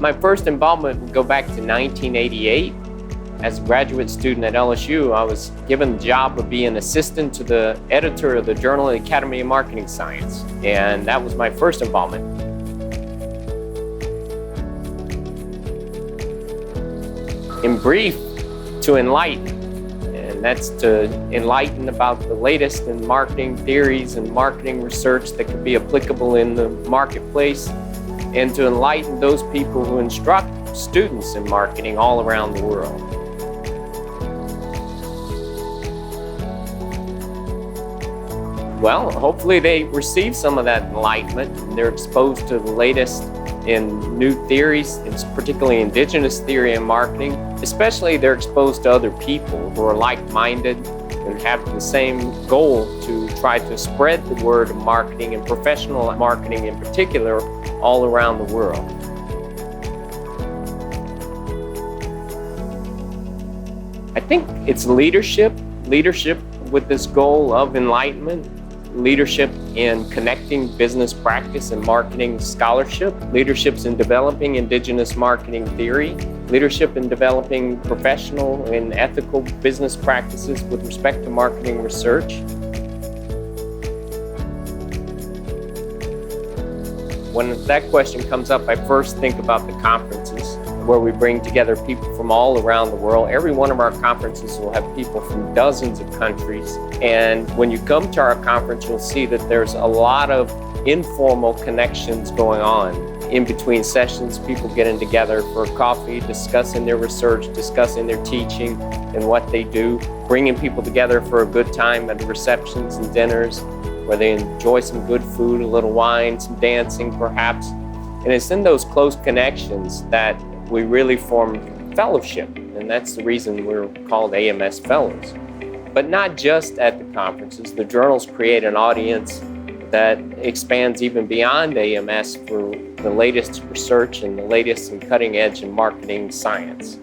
My first involvement would go back to 1988. As a graduate student at LSU, I was given the job of being assistant to the editor of the Journal of the Academy of Marketing Science, and that was my first involvement. In brief, to enlighten, and that's to enlighten about the latest in marketing theories and marketing research that could be applicable in the marketplace, and to enlighten those people who instruct students in marketing all around the world. Well, hopefully they receive some of that enlightenment and they're exposed to the latest in new theories, particularly indigenous theory in marketing. Especially they're exposed to other people who are like-minded and have the same goal to try to spread the word of marketing and professional marketing in particular all around the world. I think it's leadership with this goal of enlightenment, leadership in connecting business practice and marketing scholarship, leaderships in developing indigenous marketing theory, leadership in developing professional and ethical business practices with respect to marketing research. When that question comes up, I first think about the conferences where we bring together people from all around the world. Every one of our conferences will have people from dozens of countries. And when you come to our conference, you'll see that there's a lot of informal connections going on. In between sessions, people getting together for coffee, discussing their research, discussing their teaching and what they do, bringing people together for a good time at the receptions and dinners where they enjoy some good food, a little wine, some dancing perhaps. And it's in those close connections that we really form fellowship, and that's the reason we're called AMS Fellows. But not just at the conferences. The journals create an audience that expands even beyond AMS for the latest research and the latest and cutting edge in marketing science.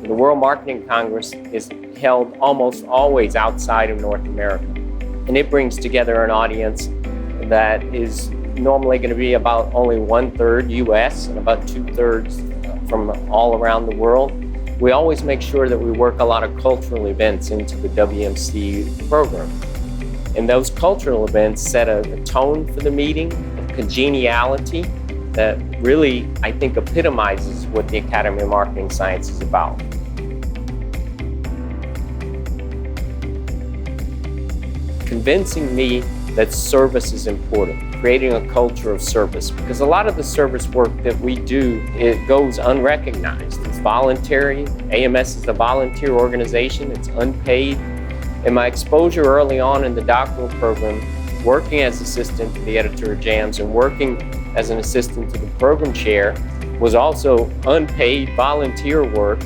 The World Marketing Congress is held almost always outside of North America, and it brings together an audience that is normally going to be about only 1/3 US and about 2/3 from all around the world. We always make sure that we work a lot of cultural events into the WMC program. And those cultural events set a tone for the meeting, a congeniality that really, I think, epitomizes what the Academy of Marketing Science is about. Convincing me that service is important, creating a culture of service, because a lot of the service work that we do, it goes unrecognized. It's voluntary. AMS is a volunteer organization. It's unpaid. And my exposure early on in the doctoral program, working as assistant to the editor of JAMS and working as an assistant to the program chair, was also unpaid volunteer work,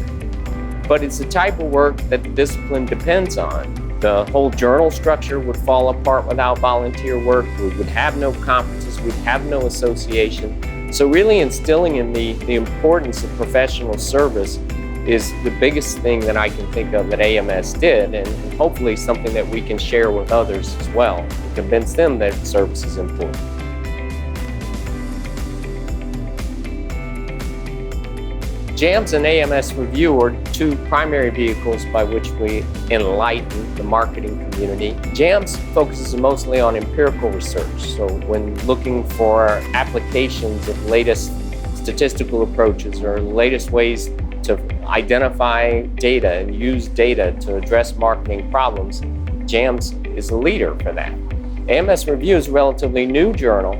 but it's the type of work that the discipline depends on. The whole journal structure would fall apart without volunteer work. We would have no conferences, we'd have no association. So really instilling in me the importance of professional service is the biggest thing that I can think of that AMS did, and hopefully something that we can share with others as well, to convince them that service is important. JAMS and AMS Review are two primary vehicles by which we enlighten the marketing community. JAMS focuses mostly on empirical research, so when looking for applications of latest statistical approaches or latest ways to identify data and use data to address marketing problems, JAMS is a leader for that. AMS Review is a relatively new journal,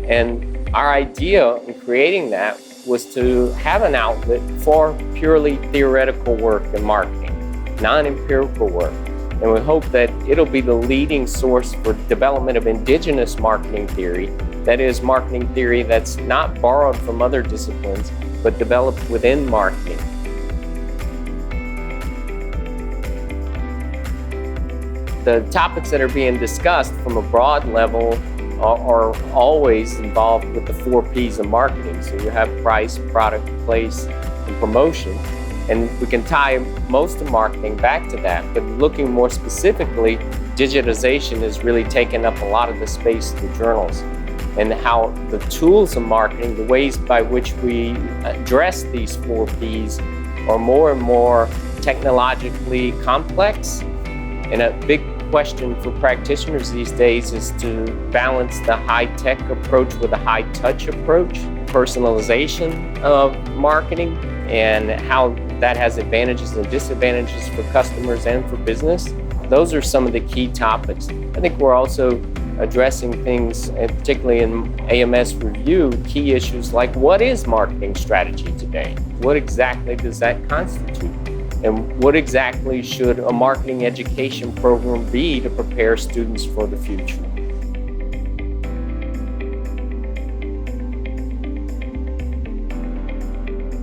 and our idea in creating that was to have an outlet for purely theoretical work in marketing, non-empirical work. And we hope that it'll be the leading source for development of indigenous marketing theory, that is, marketing theory that's not borrowed from other disciplines, but developed within marketing. The topics that are being discussed from a broad level are always involved with the 4 P's of marketing. So you have price, product, place, and promotion. And we can tie most of marketing back to that, but looking more specifically digitization has really taken up a lot of the space of the journals, and how the tools of marketing, the ways by which we address these 4 Ps are more and more technologically complex. And a big question for practitioners these days is to balance the high-tech approach with a high-touch approach, personalization of marketing, and how that has advantages and disadvantages for customers and for business. Those are some of the key topics. I think we're also addressing things, and particularly in AMS review, key issues like what is marketing strategy today? What exactly does that constitute? And what exactly should a marketing education program be to prepare students for the future?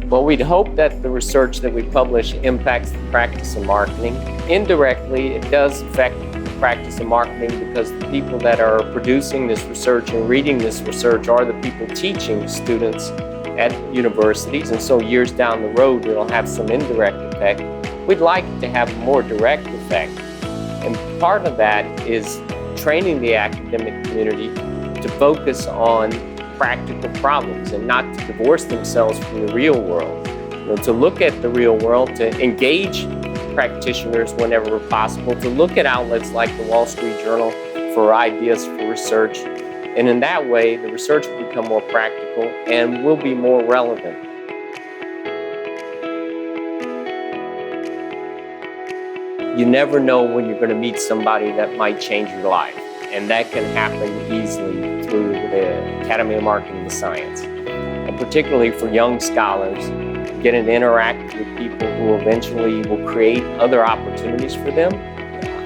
Well, we'd hope that the research that we publish impacts the practice of marketing. Indirectly, it does affect the practice of marketing because the people that are producing this research and reading this research are the people teaching students at universities, and so years down the road it'll have some indirect effect. We'd like it to have a more direct effect, and part of that is training the academic community to focus on practical problems and not to divorce themselves from the real world. To look at the real world, to engage practitioners whenever possible, to look at outlets like the Wall Street Journal for ideas for research. And in that way, the research will become more practical and will be more relevant. You never know when you're going to meet somebody that might change your life. And that can happen easily through the Academy of Marketing and Science. And particularly for young scholars, getting to interact with people who eventually will create other opportunities for them,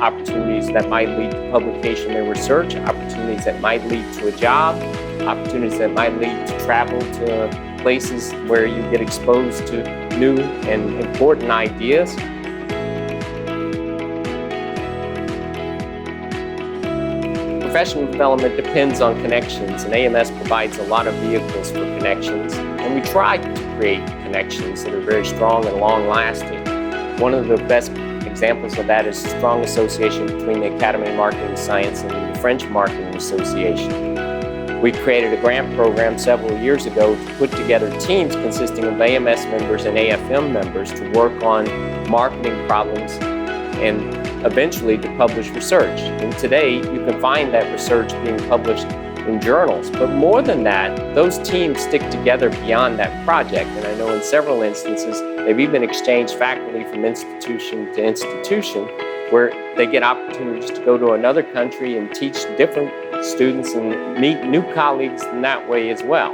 opportunities that might lead to publication in research, opportunities that might lead to a job, opportunities that might lead to travel to places where you get exposed to new and important ideas. Professional development depends on connections, and AMS provides a lot of vehicles for connections, and we try to create connections that are very strong and long-lasting. One of the best examples of that is a strong association between the Academy of Marketing and Science and the French Marketing Association. We created a grant program several years ago to put together teams consisting of AMS members and AFM members to work on marketing problems and eventually to publish research. And today, you can find that research being published in journals. But more than that, those teams stick together beyond that project. And I know in several instances, they've even exchanged faculty from institution to institution, where they get opportunities to go to another country and teach different students and meet new colleagues in that way as well.